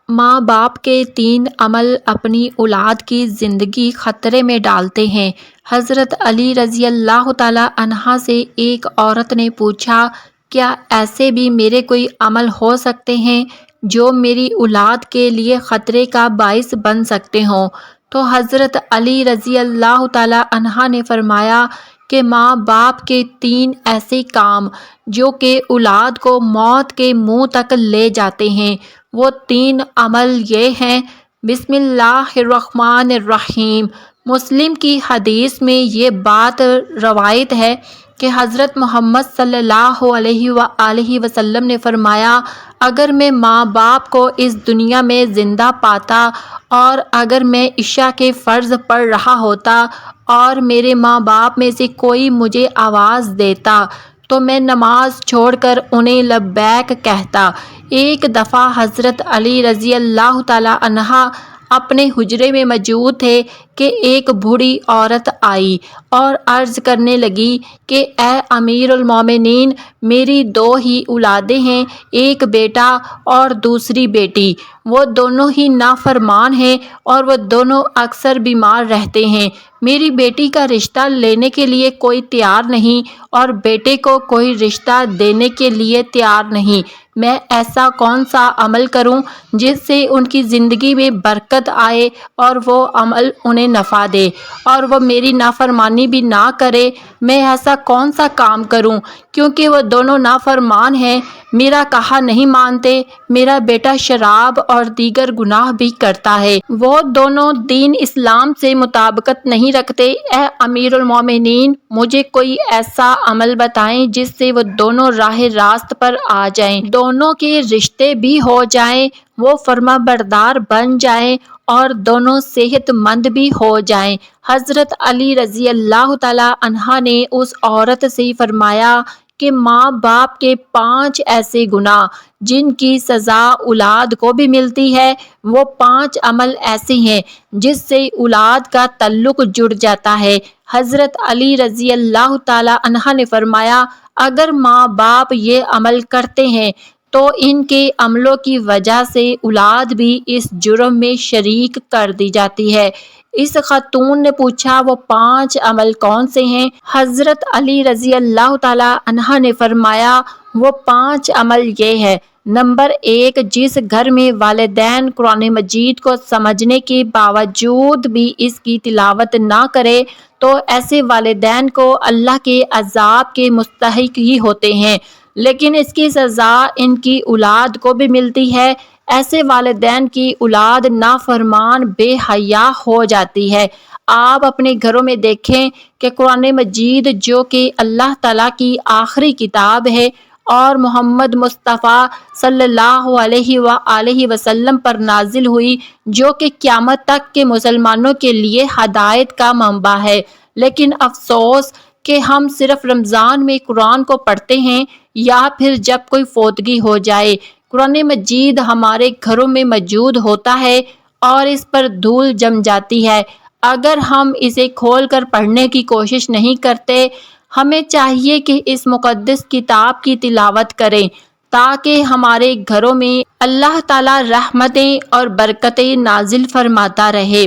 ماں باپ کے 3 عمل اپنی اولاد کی زندگی خطرے میں ڈالتے ہیں۔ حضرت علی رضی اللہ تعالیٰ عنہ سے ایک عورت نے پوچھا، کیا ایسے بھی میرے کوئی عمل ہو سکتے ہیں جو میری اولاد کے لیے خطرے کا باعث بن سکتے ہوں؟ تو حضرت علی رضی اللہ تعالیٰ عنہ نے فرمایا کہ ماں باپ کے 3 ایسے کام جو کہ اولاد کو موت کے منہ تک لے جاتے ہیں، وہ 3 عمل یہ ہیں: بسم اللہ الرحمن الرحیم۔ مسلم کی حدیث میں یہ بات روایت ہے کہ حضرت محمد صلی اللہ علیہ وآلہ وسلم نے فرمایا، اگر میں ماں باپ کو اس دنیا میں زندہ پاتا اور اگر میں عشاء کے فرض پڑھ رہا ہوتا اور میرے ماں باپ میں سے کوئی مجھے آواز دیتا تو میں نماز چھوڑ کر انہیں لبیک کہتا۔ ایک دفعہ حضرت علی رضی اللہ تعالیٰ عنہ اپنے حجرے میں موجود تھے کہ ایک بوڑھی عورت آئی اور عرض کرنے لگی کہ اے امیر المومنین، میری 2 ہی اولادیں ہیں، ایک بیٹا اور دوسری بیٹی۔ وہ دونوں ہی نافرمان ہیں اور وہ دونوں اکثر بیمار رہتے ہیں۔ میری بیٹی کا رشتہ لینے کے لیے کوئی تیار نہیں اور بیٹے کو کوئی رشتہ دینے کے لیے تیار نہیں۔ میں ایسا کون سا عمل کروں جس سے ان کی زندگی میں برکت آئے اور وہ عمل انہیں نفع دے اور وہ میری نافرمانی بھی نہ کرے؟ میں ایسا کون سا کام کروں؟ کیونکہ وہ دونوں نافرمان ہیں، میرا کہا نہیں مانتے، میرا بیٹا شراب اور دیگر گناہ بھی کرتا ہے، وہ دونوں دین اسلام سے مطابقت نہیں رکھتے۔ اے امیر المومنین، مجھے کوئی ایسا عمل بتائیں جس سے وہ دونوں راہ راست پر آ جائیں، دونوں کے رشتے بھی ہو جائیں، وہ فرما بردار بن جائیں اور دونوں صحت مند بھی ہو جائیں۔ حضرت علی رضی اللہ تعالیٰ عنہ نے اس عورت سے فرمایا کہ ماں باپ کے 5 ایسے گناہ جن کی سزا اولاد کو بھی ملتی ہے، وہ 5 عمل ایسے ہیں جس سے اولاد کا تعلق جڑ جاتا ہے۔ حضرت علی رضی اللہ تعالیٰ عنہ نے فرمایا، اگر ماں باپ یہ عمل کرتے ہیں تو ان کے عملوں کی وجہ سے اولاد بھی اس جرم میں شریک کر دی جاتی ہے۔ اس خاتون نے پوچھا، وہ 5 عمل کون سے ہیں؟ حضرت علی رضی اللہ تعالیٰ عنہ نے فرمایا، وہ 5 عمل یہ ہے: نمبر 1، جس گھر میں والدین قرآن مجید کو سمجھنے کے باوجود بھی اس کی تلاوت نہ کرے تو ایسے والدین کو اللہ کے عذاب کے مستحق ہی ہوتے ہیں، لیکن اس کی سزا ان کی اولاد کو بھی ملتی ہے۔ ایسے والدین کی اولاد نافرمان بے حیا ہو جاتی ہے۔ آپ اپنے گھروں میں دیکھیں کہ قرآن مجید جو کہ اللہ تعالیٰ کی آخری کتاب ہے اور محمد مصطفیٰ صلی اللہ علیہ وآلہ وسلم پر نازل ہوئی، جو کہ قیامت تک کے مسلمانوں کے لیے ہدایت کا منبع ہے، لیکن افسوس کہ ہم صرف رمضان میں قرآن کو پڑھتے ہیں یا پھر جب کوئی فوتگی ہو جائے۔ قرآن مجید ہمارے گھروں میں موجود ہوتا ہے اور اس پر دھول جم جاتی ہے۔ اگر ہم اسے کھول کر پڑھنے کی کوشش نہیں کرتے، ہمیں چاہیے کہ اس مقدس کتاب کی تلاوت کریں تاکہ ہمارے گھروں میں اللہ تعالیٰ رحمتیں اور برکتیں نازل فرماتا رہے۔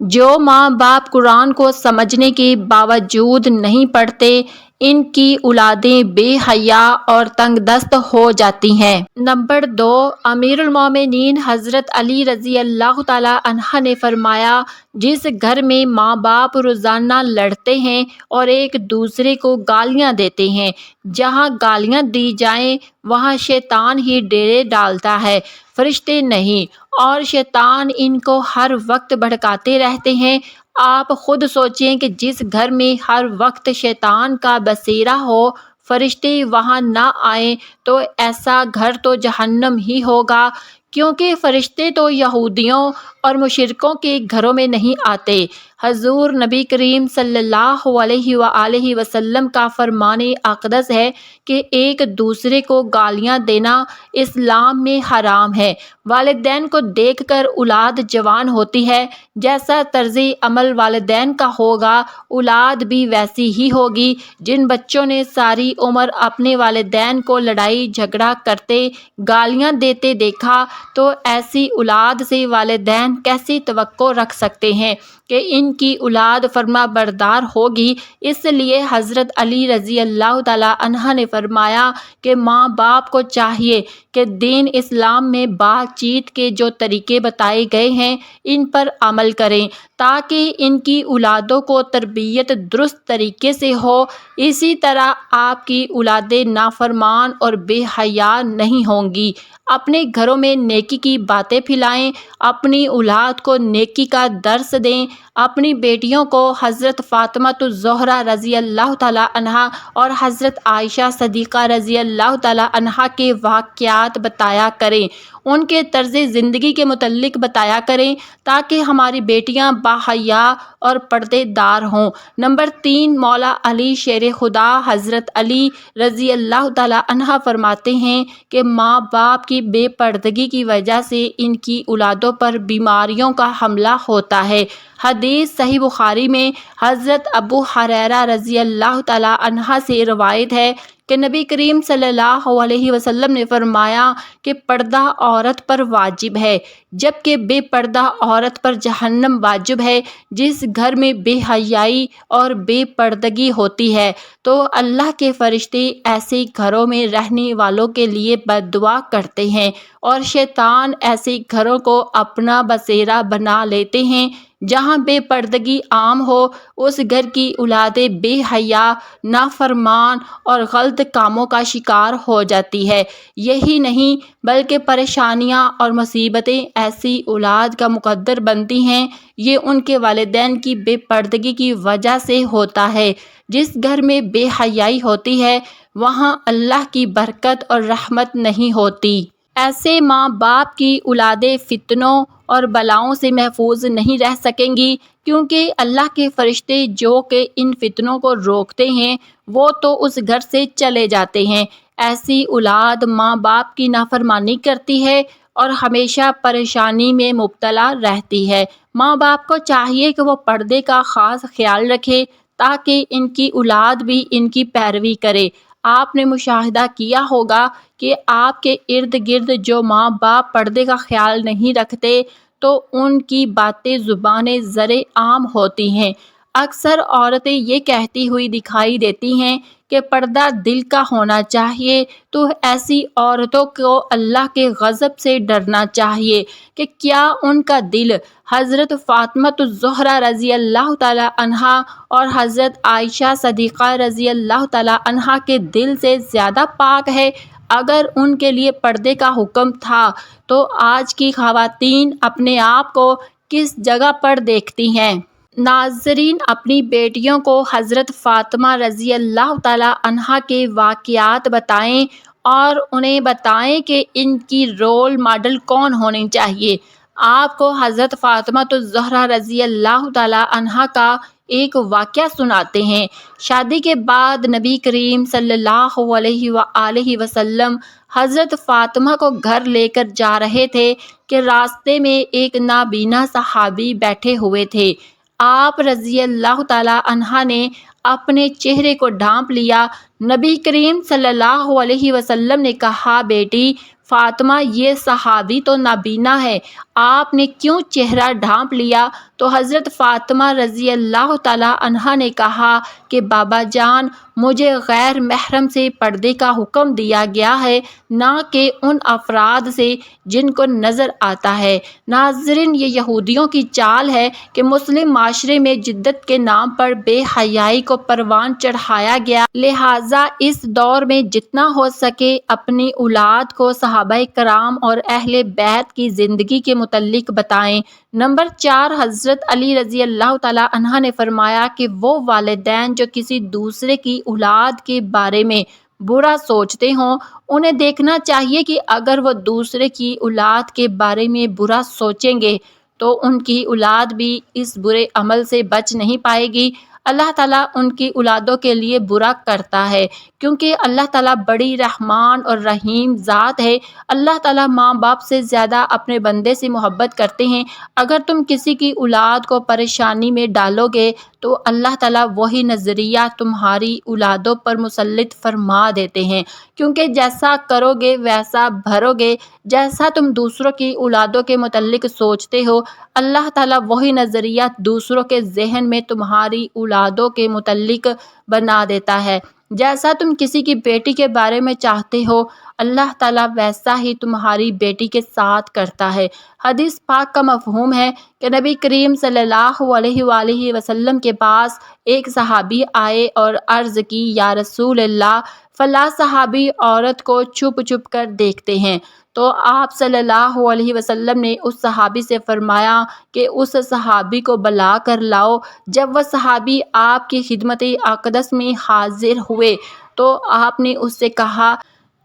جو ماں باپ قرآن کو سمجھنے کے باوجود نہیں پڑھتے، ان کی اولادیں بے حیا اور تنگ دست ہو جاتی ہیں۔ نمبر 2، امیر المومنین حضرت علی رضی اللہ تعالیٰ عنہ نے فرمایا، جس گھر میں ماں باپ روزانہ لڑتے ہیں اور ایک دوسرے کو گالیاں دیتے ہیں، جہاں گالیاں دی جائیں وہاں شیطان ہی ڈیرے ڈالتا ہے، فرشتے نہیں، اور شیطان ان کو ہر وقت بھڑکاتے رہتے ہیں۔ آپ خود سوچیں کہ جس گھر میں ہر وقت شیطان کا بسیرا ہو، فرشتے وہاں نہ آئیں تو ایسا گھر تو جہنم ہی ہوگا، کیونکہ فرشتے تو یہودیوں اور مشرکوں کے گھروں میں نہیں آتے۔ حضور نبی کریم صلی اللہ علیہ وآلہ وسلم کا فرمان اقدس ہے کہ ایک دوسرے کو گالیاں دینا اسلام میں حرام ہے۔ والدین کو دیکھ کر اولاد جوان ہوتی ہے، جیسا طرز عمل والدین کا ہوگا اولاد بھی ویسی ہی ہوگی۔ جن بچوں نے ساری عمر اپنے والدین کو لڑائی جھگڑا کرتے گالیاں دیتے دیکھا تو ایسی اولاد سے والدین کیسی توقع رکھ سکتے ہیں کہ ان کی اولاد فرما بردار ہوگی۔ اس لیے حضرت علی رضی اللہ تعالیٰ عنہ نے فرمایا کہ ماں باپ کو چاہیے کہ دین اسلام میں بات چیت کے جو طریقے بتائے گئے ہیں ان پر عمل کریں تاکہ ان کی اولادوں کو تربیت درست طریقے سے ہو۔ اسی طرح آپ کی اولادیں نافرمان اور بے حیا نہیں ہوں گی۔ اپنے گھروں میں نیکی کی باتیں پھیلائیں، اپنی اولاد کو نیکی کا درس دیں۔ اپنی بیٹیوں کو حضرت فاطمہ الزہرا رضی اللہ تعالیٰ عنہا اور حضرت عائشہ صدیقہ رضی اللہ تعالیٰ عنہا کے واقعات بتایا کریں، ان کے طرز زندگی کے متعلق بتایا کریں تاکہ ہماری بیٹیاں باحیا اور پردے دار ہوں۔ نمبر 3، مولا علی شیر خدا حضرت علی رضی اللہ تعالیٰ عنہ فرماتے ہیں کہ ماں باپ کی بے پردگی کی وجہ سے ان کی اولادوں پر بیماریوں کا حملہ ہوتا ہے۔ حدیث صحیح بخاری میں حضرت ابو ہریرہ رضی اللہ تعالیٰ عنہ سے روایت ہے کہ نبی کریم صلی اللہ علیہ وسلم نے فرمایا کہ پردہ عورت پر واجب ہے جبکہ بے پردہ عورت پر جہنم واجب ہے۔ جس گھر میں بے حیائی اور بے پردگی ہوتی ہے تو اللہ کے فرشتے ایسے گھروں میں رہنے والوں کے لیے بد دعا کرتے ہیں اور شیطان ایسے گھروں کو اپنا بسیرا بنا لیتے ہیں۔ جہاں بے پردگی عام ہو اس گھر کی اولادیں بے حیا، نافرمان اور غلط کاموں کا شکار ہو جاتی ہے۔ یہی نہیں بلکہ پریشانیاں اور مصیبتیں ایسی اولاد کا مقدر بنتی ہیں۔ یہ ان کے والدین کی بے پردگی کی وجہ سے ہوتا ہے۔ جس گھر میں بے حیائی ہوتی ہے وہاں اللہ کی برکت اور رحمت نہیں ہوتی۔ ایسے ماں باپ کی اولادیں فتنوں اور بلاؤں سے محفوظ نہیں رہ سکیں گی، کیونکہ اللہ کے فرشتے جو کہ ان فتنوں کو روکتے ہیں وہ تو اس گھر سے چلے جاتے ہیں۔ ایسی اولاد ماں باپ کی نافرمانی کرتی ہے اور ہمیشہ پریشانی میں مبتلا رہتی ہے۔ ماں باپ کو چاہیے کہ وہ پردے کا خاص خیال رکھے تاکہ ان کی اولاد بھی ان کی پیروی کرے۔ آپ نے مشاہدہ کیا ہوگا کہ آپ کے ارد گرد جو ماں باپ پردے کا خیال نہیں رکھتے تو ان کی باتیں زبان زر عام ہوتی ہیں۔ اکثر عورتیں یہ کہتی ہوئی دکھائی دیتی ہیں کہ پردہ دل کا ہونا چاہیے، تو ایسی عورتوں کو اللہ کے غضب سے ڈرنا چاہیے کہ کیا ان کا دل حضرت فاطمہ الزہرا رضی اللہ تعالیٰ عنہا اور حضرت عائشہ صدیقہ رضی اللہ تعالیٰ عنہا کے دل سے زیادہ پاک ہے؟ اگر ان کے لیے پردے کا حکم تھا تو آج کی خواتین اپنے آپ کو کس جگہ پر دیکھتی ہیں؟ ناظرین، اپنی بیٹیوں کو حضرت فاطمہ رضی اللہ تعالیٰ عنہا کے واقعات بتائیں اور انہیں بتائیں کہ ان کی رول ماڈل کون ہونی چاہیے۔ آپ کو حضرت فاطمہ الزہرا رضی اللہ تعالیٰ عنہا کا ایک واقعہ سناتے ہیں۔ شادی کے بعد نبی کریم صلی اللہ علیہ وآلہ وسلم حضرت فاطمہ کو گھر لے کر جا رہے تھے کہ راستے میں ایک نابینا صحابی بیٹھے ہوئے تھے۔ آپ رضی اللہ تعالیٰ عنہ نے اپنے چہرے کو ڈھانپ لیا۔ نبی کریم صلی اللہ علیہ وسلم نے کہا، بیٹی فاطمہ، یہ صحابی تو نابینا ہے، آپ نے کیوں چہرہ ڈھانپ لیا؟ تو حضرت فاطمہ رضی اللہ تعالیٰ عنہا نے کہا کہ بابا جان، مجھے غیر محرم سے پردے کا حکم دیا گیا ہے، نہ کہ ان افراد سے جن کو نظر آتا ہے۔ ناظرین، یہ یہودیوں کی چال ہے کہ مسلم معاشرے میں جدت کے نام پر بے حیائی کو پروان چڑھایا گیا، لہٰذا اس دور میں جتنا ہو سکے اپنی اولاد کو صحابہ کرام اور اہل بیت کی زندگی کے متعلق بتائیں۔ نمبر 4، حضرت علی رضی اللہ تعالیٰ عنہ نے فرمایا کہ وہ والدین جو کسی دوسرے کی اولاد کے بارے میں برا سوچتے ہوں، انہیں دیکھنا چاہیے کہ اگر وہ دوسرے کی اولاد کے بارے میں برا سوچیں گے تو ان کی اولاد بھی اس برے عمل سے بچ نہیں پائے گی۔ اللہ تعالیٰ ان کی اولادوں کے لیے برا کرتا ہے، کیونکہ اللہ تعالیٰ بڑی رحمان اور رحیم ذات ہے۔ اللہ تعالیٰ ماں باپ سے زیادہ اپنے بندے سے محبت کرتے ہیں۔ اگر تم کسی کی اولاد کو پریشانی میں ڈالو گے تو اللہ تعالیٰ وہی نظریہ تمہاری اولادوں پر مسلط فرما دیتے ہیں، کیونکہ جیسا کرو گے ویسا بھرو گے۔ جیسا تم دوسروں کی اولادوں کے متعلق سوچتے ہو، اللہ تعالیٰ وہی نظریہ دوسروں کے ذہن میں تمہاری اولادوں کے متعلق بنا دیتا ہے۔ جیسا تم کسی کی بیٹی کے بارے میں چاہتے ہو، اللہ تعالیٰ ویسا ہی تمہاری بیٹی کے ساتھ کرتا ہے۔ حدیث پاک کا مفہوم ہے کہ نبی کریم صلی اللہ علیہ وآلہ وسلم کے پاس ایک صحابی آئے اور عرض کی، یا رسول اللہ، فلاں صحابی عورت کو چھپ چھپ کر دیکھتے ہیں۔ تو آپ صلی اللہ علیہ وسلم نے اس صحابی سے فرمایا کہ اس صحابی کو بلا کر لاؤ۔ جب وہ صحابی آپ کی خدمت اقدس میں حاضر ہوئے تو آپ نے اس سے کہا،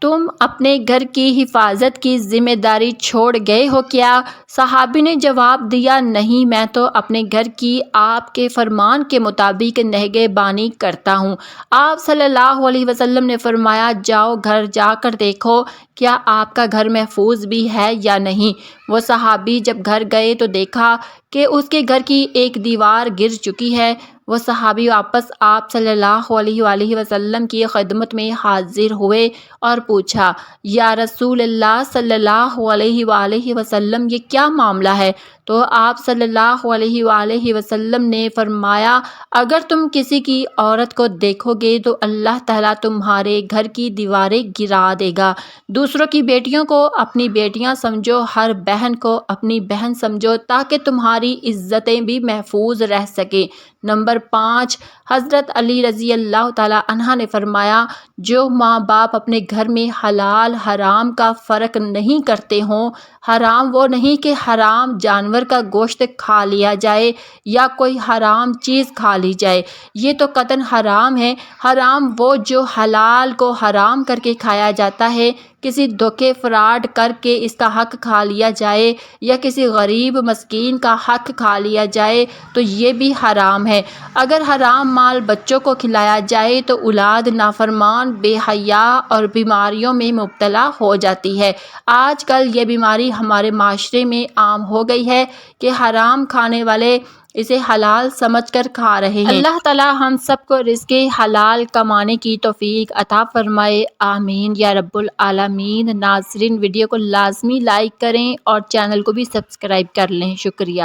تم اپنے گھر کی حفاظت کی ذمہ داری چھوڑ گئے ہو کیا؟ صحابی نے جواب دیا، نہیں، میں تو اپنے گھر کی آپ کے فرمان کے مطابق نگہبانی کرتا ہوں۔ آپ صلی اللہ علیہ وسلم نے فرمایا، جاؤ گھر جا کر دیکھو کیا آپ کا گھر محفوظ بھی ہے یا نہیں۔ وہ صحابی جب گھر گئے تو دیکھا کہ اس کے گھر کی ایک دیوار گر چکی ہے۔ وہ صحابی واپس آپ صلی اللہ علیہ وآلہ وسلم کی خدمت میں حاضر ہوئے اور پوچھا، یا رسول اللہ صلی اللہ علیہ وآلہ وسلم، یہ کیا معاملہ ہے؟ تو آپ صلی اللہ علیہ وآلہ وسلم نے فرمایا، اگر تم کسی کی عورت کو دیکھو گے تو اللہ تعالیٰ تمہارے گھر کی دیواریں گرا دے گا۔ دوسروں کی بیٹیوں کو اپنی بیٹیاں سمجھو، ہر بہن کو اپنی بہن سمجھو، تاکہ تمہاری عزتیں بھی محفوظ رہ سکیں۔ نمبر 5، حضرت علی رضی اللہ تعالیٰ عنہ نے فرمایا، جو ماں باپ اپنے گھر میں حلال حرام کا فرق نہیں کرتے ہوں، حرام وہ نہیں کہ حرام جانور کا گوشت کھا لیا جائے یا کوئی حرام چیز کھا لی جائے، یہ تو قطعاً حرام ہے۔ حرام وہ جو حلال کو حرام کر کے کھایا جاتا ہے، کسی دھوکے فراڈ کر کے اس کا حق کھا لیا جائے یا کسی غریب مسکین کا حق کھا لیا جائے تو یہ بھی حرام ہے۔ اگر حرام مال بچوں کو کھلایا جائے تو اولاد نافرمان، بے حیا اور بیماریوں میں مبتلا ہو جاتی ہے۔ آج کل یہ بیماری ہمارے معاشرے میں عام ہو گئی ہے کہ حرام کھانے والے اسے حلال سمجھ کر کھا رہے ہیں۔ اللہ تعالیٰ ہم سب کو رزق حلال کمانے کی توفیق عطا فرمائے، آمین یا رب العالمین۔ ناظرین، ویڈیو کو لازمی لائک کریں اور چینل کو بھی سبسکرائب کر لیں۔ شکریہ۔